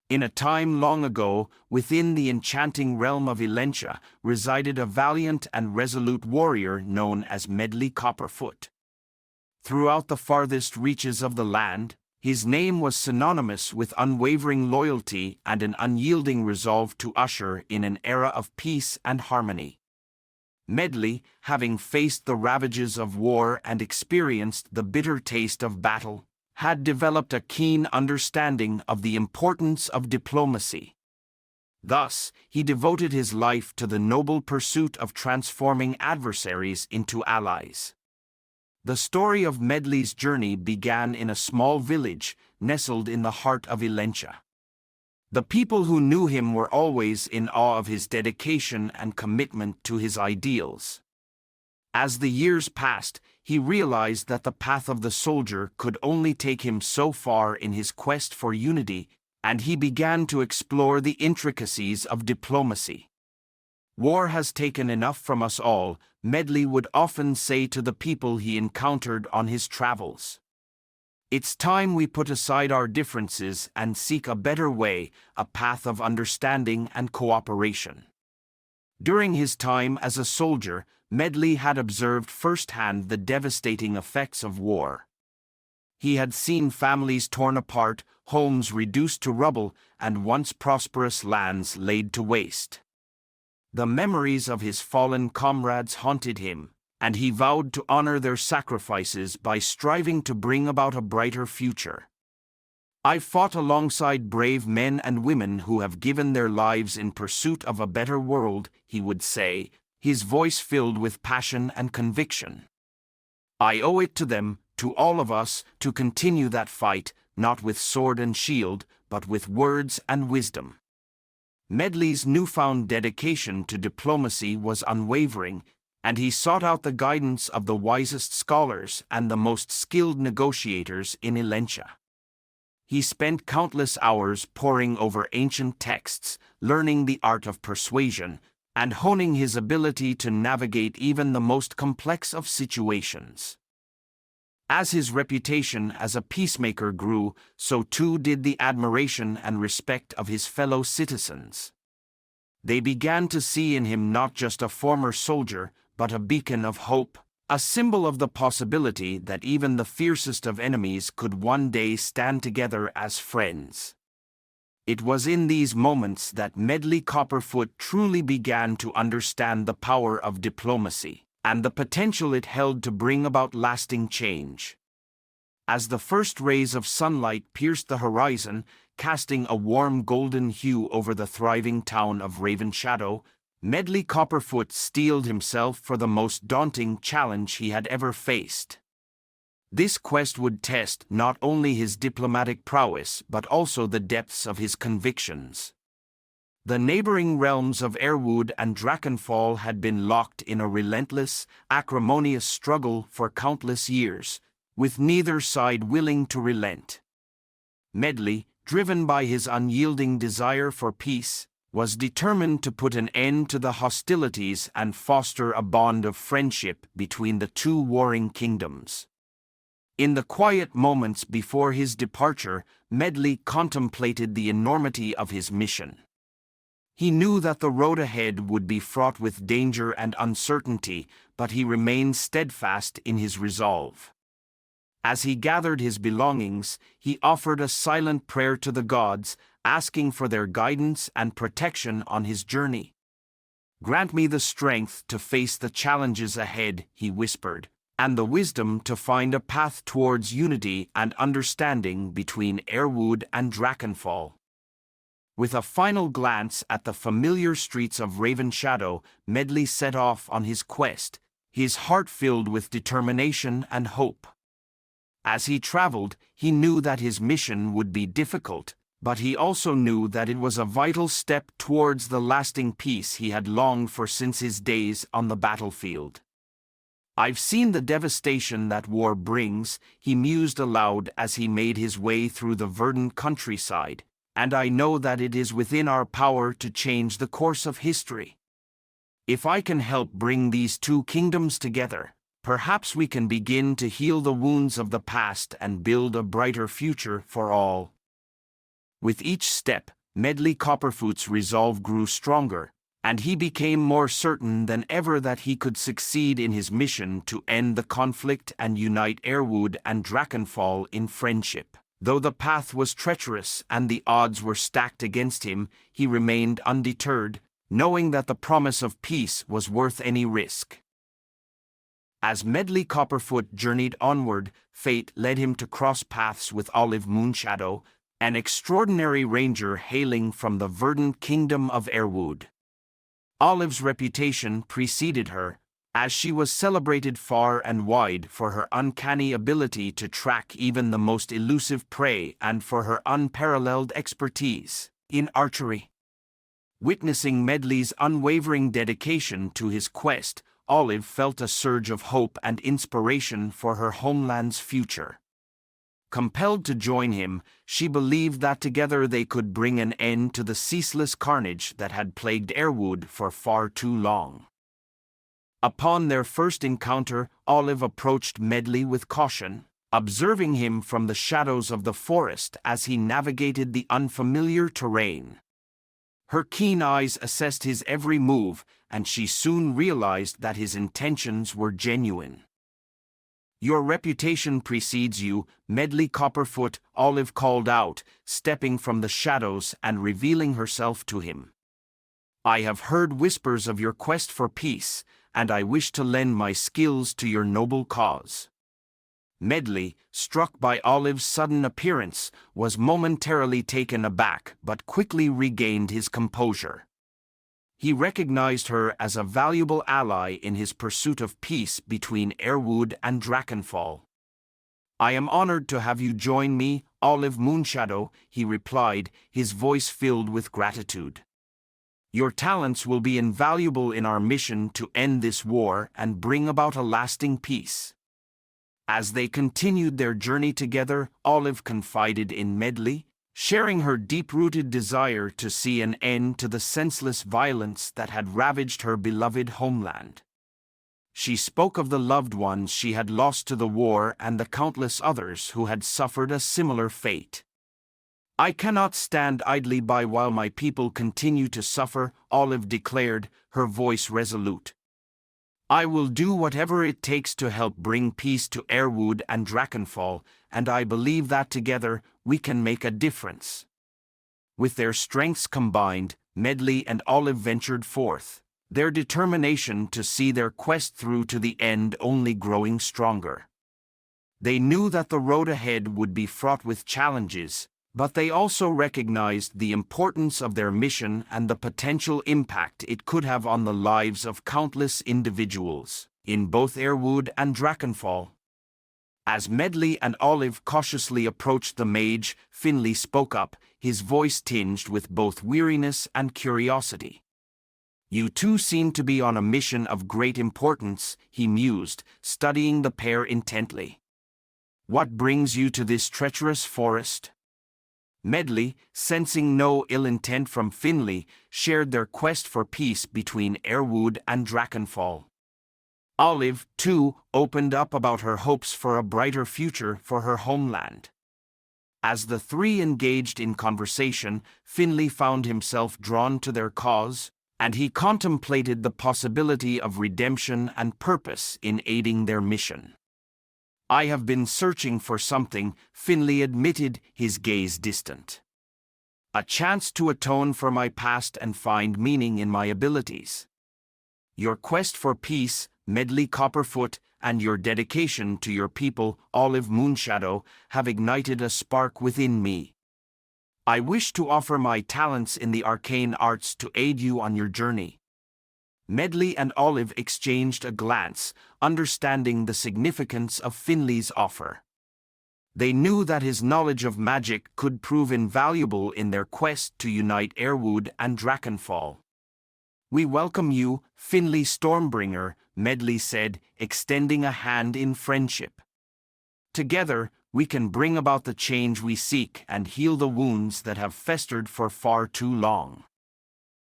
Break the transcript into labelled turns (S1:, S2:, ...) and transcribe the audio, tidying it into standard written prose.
S1: In a time long ago, within the enchanting realm of Elentia, resided a valiant and resolute warrior known as Medley Copperfoot. Throughout the farthest reaches of the land, his name was synonymous with unwavering loyalty and an unyielding resolve to usher in an era of peace and harmony. Medley, having faced the ravages of war and experienced the bitter taste of battle, had developed a keen understanding of the importance of diplomacy. Thus, he devoted his life to the noble pursuit of transforming adversaries into allies. The story of Medley's journey began in a small village nestled in the heart of Elentia. The people who knew him were always in awe of his dedication and commitment to his ideals. As the years passed, he realized that the path of the soldier could only take him so far in his quest for unity, and he began to explore the intricacies of diplomacy. "War has taken enough from us all," Medley would often say to the people he encountered on his travels. "It's time we put aside our differences and seek a better way, a path of understanding and cooperation." During his time as a soldier, Medley had observed firsthand the devastating effects of war. He had seen families torn apart, homes reduced to rubble, and once prosperous lands laid to waste. The memories of his fallen comrades haunted him, and he vowed to honor their sacrifices by striving to bring about a brighter future. "I've fought alongside brave men and women who have given their lives in pursuit of a better world," he would say, his voice filled with passion and conviction. "I owe it to them, to all of us, to continue that fight, not with sword and shield, but with words and wisdom." Medley's newfound dedication to diplomacy was unwavering, and he sought out the guidance of the wisest scholars and the most skilled negotiators in Elentia. He spent countless hours poring over ancient texts, learning the art of persuasion, and honing his ability to navigate even the most complex of situations. As his reputation as a peacemaker grew, so too did the admiration and respect of his fellow citizens. They began to see in him not just a former soldier, but a beacon of hope, a symbol of the possibility that even the fiercest of enemies could one day stand together as friends. It was in these moments that Medley Copperfoot truly began to understand the power of diplomacy and the potential it held to bring about lasting change. As the first rays of sunlight pierced the horizon, casting a warm golden hue over the thriving town of Ravenshadow, Medley Copperfoot steeled himself for the most daunting challenge he had ever faced. This quest would test not only his diplomatic prowess but also the depths of his convictions. The neighboring realms of Airwood and Drakenfall had been locked in a relentless, acrimonious struggle for countless years, with neither side willing to relent. Medley, driven by his unyielding desire for peace, was determined to put an end to the hostilities and foster a bond of friendship between the two warring kingdoms. In the quiet moments before his departure, Medley contemplated the enormity of his mission. He knew that the road ahead would be fraught with danger and uncertainty, but he remained steadfast in his resolve. As he gathered his belongings, he offered a silent prayer to the gods, asking for their guidance and protection on his journey. "Grant me the strength to face the challenges ahead," he whispered, "and the wisdom to find a path towards unity and understanding between Airwood and Drakenfall." With a final glance at the familiar streets of Ravenshadow, Medley set off on his quest, his heart filled with determination and hope. As he traveled, he knew that his mission would be difficult, but he also knew that it was a vital step towards the lasting peace he had longed for since his days on the battlefield. "I've seen the devastation that war brings," he mused aloud as he made his way through the verdant countryside, "and I know that it is within our power to change the course of history. If I can help bring these two kingdoms together, perhaps we can begin to heal the wounds of the past and build a brighter future for all." With each step, Medley Copperfoot's resolve grew stronger, and he became more certain than ever that he could succeed in his mission to end the conflict and unite Airwood and Drakenfall in friendship. Though the path was treacherous and the odds were stacked against him, he remained undeterred, knowing that the promise of peace was worth any risk. As Medley Copperfoot journeyed onward, fate led him to cross paths with Olive Moonshadow, an extraordinary ranger hailing from the verdant kingdom of Airwood. Olive's reputation preceded her, as she was celebrated far and wide for her uncanny ability to track even the most elusive prey and for her unparalleled expertise in archery. Witnessing Medley's unwavering dedication to his quest, Olive felt a surge of hope and inspiration for her homeland's future. Compelled to join him, she believed that together they could bring an end to the ceaseless carnage that had plagued Airwood for far too long. Upon their first encounter, Olive approached Medley with caution, observing him from the shadows of the forest as he navigated the unfamiliar terrain. Her keen eyes assessed his every move, and she soon realized that his intentions were genuine. "Your reputation precedes you, Medley Copperfoot," Olive called out, stepping from the shadows and revealing herself to him. "I have heard whispers of your quest for peace, and I wish to lend my skills to your noble cause." Medley, struck by Olive's sudden appearance, was momentarily taken aback but quickly regained his composure. He recognized her as a valuable ally in his pursuit of peace between Airwood and Drakenfall. "I am honored to have you join me, Olive Moonshadow," he replied, his voice filled with gratitude. "Your talents will be invaluable in our mission to end this war and bring about a lasting peace." As they continued their journey together, Olive confided in Medley, sharing her deep-rooted desire to see an end to the senseless violence that had ravaged her beloved homeland. She spoke of the loved ones she had lost to the war and the countless others who had suffered a similar fate. "I cannot stand idly by while my people continue to suffer," Olive declared, her voice resolute. "I will do whatever it takes to help bring peace to Airwood and Drakenfall, and I believe that together we can make a difference." With their strengths combined, Medley and Olive ventured forth, their determination to see their quest through to the end only growing stronger. They knew that the road ahead would be fraught with challenges, but they also recognized the importance of their mission and the potential impact it could have on the lives of countless individuals, in both Airwood and Drakenfall. As Medley and Olive cautiously approached the mage, Finley spoke up, his voice tinged with both weariness and curiosity. "You two seem to be on a mission of great importance," he mused, studying the pair intently. "What brings you to this treacherous forest?" Medley, sensing no ill intent from Finley, shared their quest for peace between Airwood and Drakenfall. Olive, too, opened up about her hopes for a brighter future for her homeland. As the three engaged in conversation, Finley found himself drawn to their cause, and he contemplated the possibility of redemption and purpose in aiding their mission. "I have been searching for something," Finley admitted, his gaze distant. "A chance to atone for my past and find meaning in my abilities. Your quest for peace, Medley Copperfoot, and your dedication to your people, Olive Moonshadow, have ignited a spark within me. I wish to offer my talents in the arcane arts to aid you on your journey." Medley and Olive exchanged a glance, understanding the significance of Finley's offer. They knew that his knowledge of magic could prove invaluable in their quest to unite Airwood and Drakenfall. "We welcome you, Finley Stormbringer," Medley said, extending a hand in friendship. "Together, we can bring about the change we seek and heal the wounds that have festered for far too long."